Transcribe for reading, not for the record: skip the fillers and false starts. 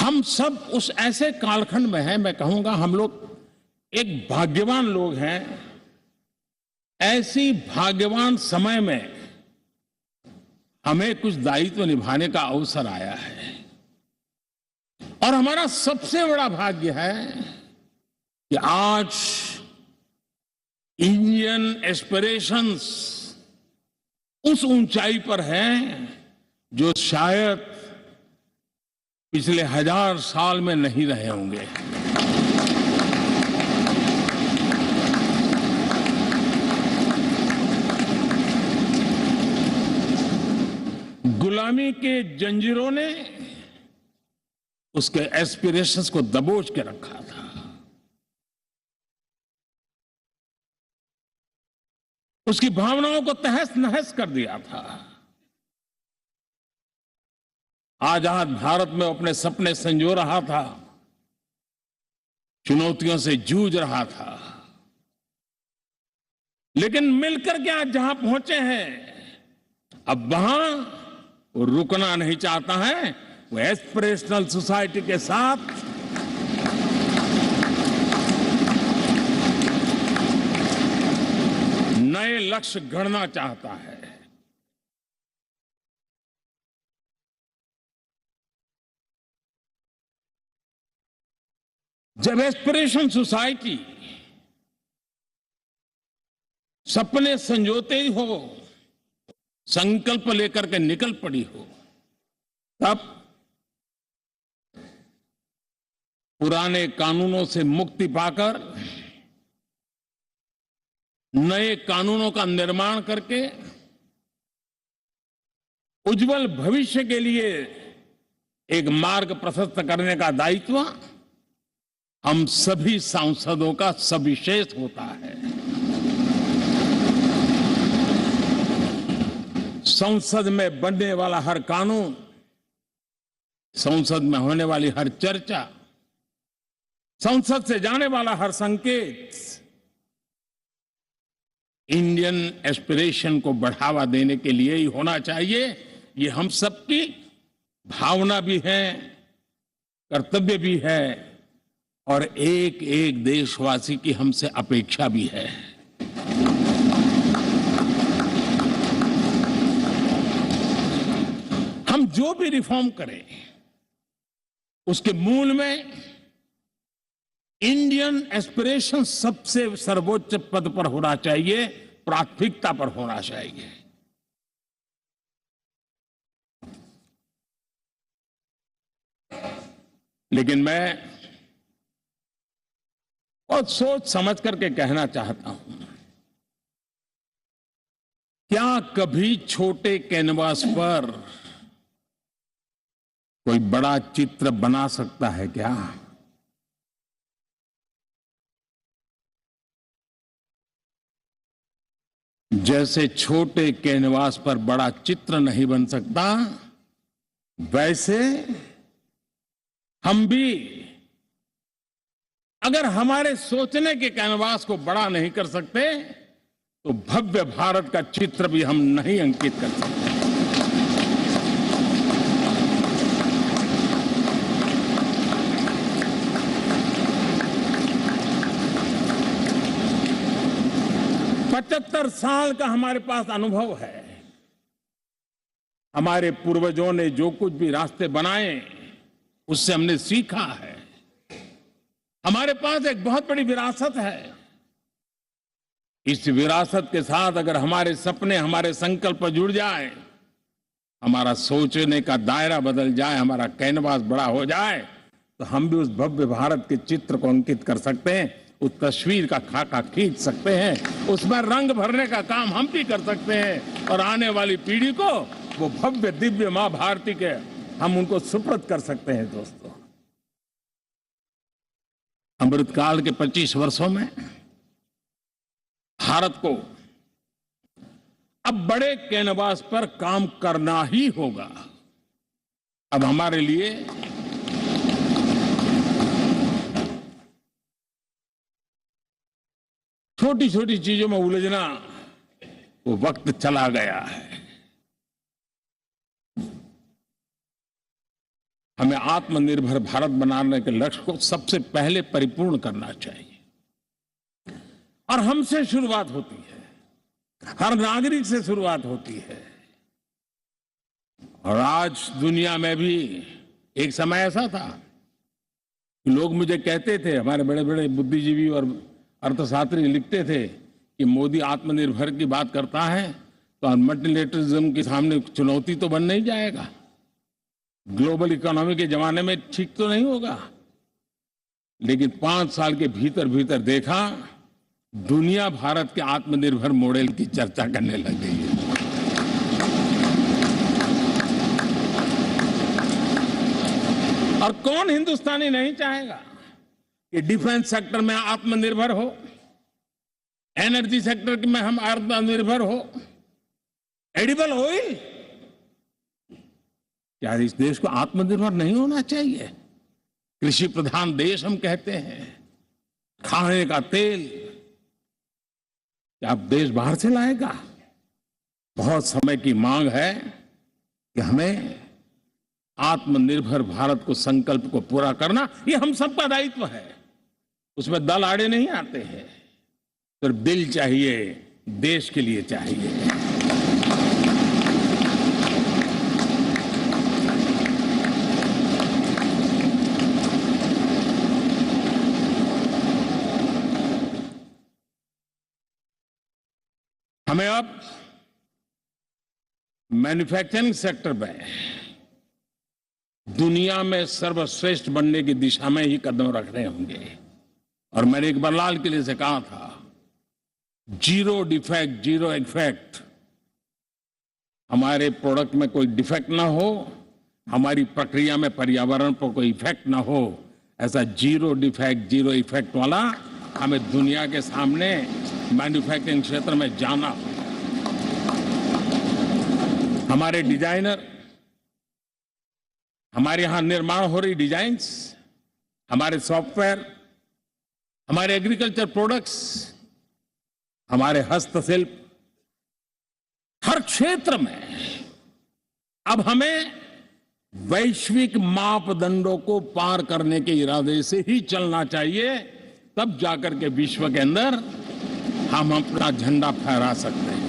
हम सब उस ऐसे कालखंड में हैं, मैं कहूंगा हम लोग एक भाग्यवान लोग हैं। ऐसी भाग्यवान समय में हमें कुछ दायित्व निभाने का अवसर आया है और हमारा सबसे बड़ा भाग्य है कि आज इंडियन एस्पिरेशंस उस ऊंचाई पर हैं जो शायद पिछले 1000 साल में नहीं रहे होंगे। गुलामी के जंजीरों ने उसके एस्पिरेशंस को दबोच के रखा था। उसकी भावनाओं को तहस नहस कर दिया था। आजाद भारत में अपने सपने संजो रहा था, चुनौतियों से जूझ रहा था, लेकिन मिलकर के आज जहां पहुंचे हैं, अब वहां वो रुकना नहीं चाहता है। वो एस्पिरेशनल सोसाइटी के साथ नए लक्ष्य गढ़ना चाहता है। जब एस्पिरेशन सोसाइटी सपने संजोते ही हो, संकल्प लेकर के निकल पड़ी हो, तब पुराने कानूनों से मुक्ति पाकर नए कानूनों का निर्माण करके उज्जवल भविष्य के लिए एक मार्ग प्रशस्त करने का दायित्व हम सभी सांसदों का सविशेष होता है। संसद में बनने वाला हर कानून, संसद में होने वाली हर चर्चा, संसद से जाने वाला हर संकेत इंडियन एस्पिरेशन को बढ़ावा देने के लिए ही होना चाहिए। ये हम सबकी भावना भी है, कर्तव्य भी है और एक एक देशवासी की हमसे अपेक्षा भी है। हम जो भी रिफॉर्म करें उसके मूल में इंडियन एस्पिरेशन सबसे सर्वोच्च पद पर होना चाहिए, प्राथमिकता पर होना चाहिए। लेकिन मैं बहुत सोच समझ करके कहना चाहता हूं, क्या कभी छोटे कैनवास पर कोई बड़ा चित्र बना सकता है क्या? जैसे छोटे कैनवास पर बड़ा चित्र नहीं बन सकता, वैसे हम भी अगर हमारे सोचने के कैनवास को बड़ा नहीं कर सकते तो भव्य भारत का चित्र भी हम नहीं अंकित कर सकते। पचहत्तर साल का हमारे पास अनुभव है। हमारे पूर्वजों ने जो कुछ भी रास्ते बनाए उससे हमने सीखा है। हमारे पास एक बहुत बड़ी विरासत है। इस विरासत के साथ अगर हमारे सपने, हमारे संकल्प जुड़ जाए, हमारा सोचने का दायरा बदल जाए, हमारा कैनवास बड़ा हो जाए, तो हम भी उस भव्य भारत के चित्र को अंकित कर सकते हैं, उस तस्वीर का खाका खींच सकते हैं, उसमें रंग भरने का काम हम भी कर सकते हैं और आने वाली पीढ़ी को वो भव्य दिव्य मां भारती के हम उनको सुपुर्द कर सकते हैं। दोस्तों, अमृतकाल के 25 वर्षों में भारत को अब बड़े कैनवास पर काम करना ही होगा। अब हमारे लिए छोटी छोटी चीजों में उलझना वो वक्त चला गया है। हमें आत्मनिर्भर भारत बनाने के लक्ष्य को सबसे पहले परिपूर्ण करना चाहिए। और हमसे शुरुआत होती है, हर नागरिक से शुरुआत होती है। और आज दुनिया में भी एक समय ऐसा था कि लोग मुझे कहते थे, हमारे बड़े बड़े बुद्धिजीवी और अर्थशास्त्री लिखते थे कि मोदी आत्मनिर्भर की बात करता है तो मल्टीलेटरलिज्म के सामने चुनौती तो बन नहीं जाएगा, ग्लोबल इकोनॉमी के जमाने में ठीक तो नहीं होगा। लेकिन 5 साल के भीतर भीतर देखा, दुनिया भारत के आत्मनिर्भर मॉडल की चर्चा करने लग गई है। और कौन हिंदुस्तानी नहीं चाहेगा कि डिफेंस सेक्टर में आत्मनिर्भर हो, एनर्जी सेक्टर में हम आत्मनिर्भर हो, एडिबल ऑयल, क्या इस देश को आत्मनिर्भर नहीं होना चाहिए? कृषि प्रधान देश हम कहते हैं, खाने का तेल क्या अब देश बाहर से लाएगा? बहुत समय की मांग है कि हमें आत्मनिर्भर भारत को संकल्प को पूरा करना, ये हम सबका दायित्व है। उसमें दल आड़े नहीं आते हैं, सिर्फ दिल चाहिए, देश के लिए चाहिए। हमें अब मैन्युफैक्चरिंग सेक्टर में दुनिया में सर्वश्रेष्ठ बनने की दिशा में ही कदम रखने होंगे। और मैंने एक बार लाल किले से कहा था, जीरो डिफेक्ट जीरो इफेक्ट। हमारे प्रोडक्ट में कोई डिफेक्ट ना हो, हमारी प्रक्रिया में पर्यावरण पर कोई इफेक्ट ना हो, ऐसा जीरो डिफेक्ट जीरो इफेक्ट वाला हमें दुनिया के सामने मैन्युफैक्चरिंग क्षेत्र में जाना हो। हमारे डिजाइनर, हमारे यहां निर्माण हो रही डिजाइन्स, हमारे सॉफ्टवेयर, हमारे एग्रीकल्चर प्रोडक्ट्स, हमारे हस्तशिल्प, हर क्षेत्र में अब हमें वैश्विक मापदंडों को पार करने के इरादे से ही चलना चाहिए, तब जाकर के विश्व के अंदर हम अपना झंडा फहरा सकते हैं।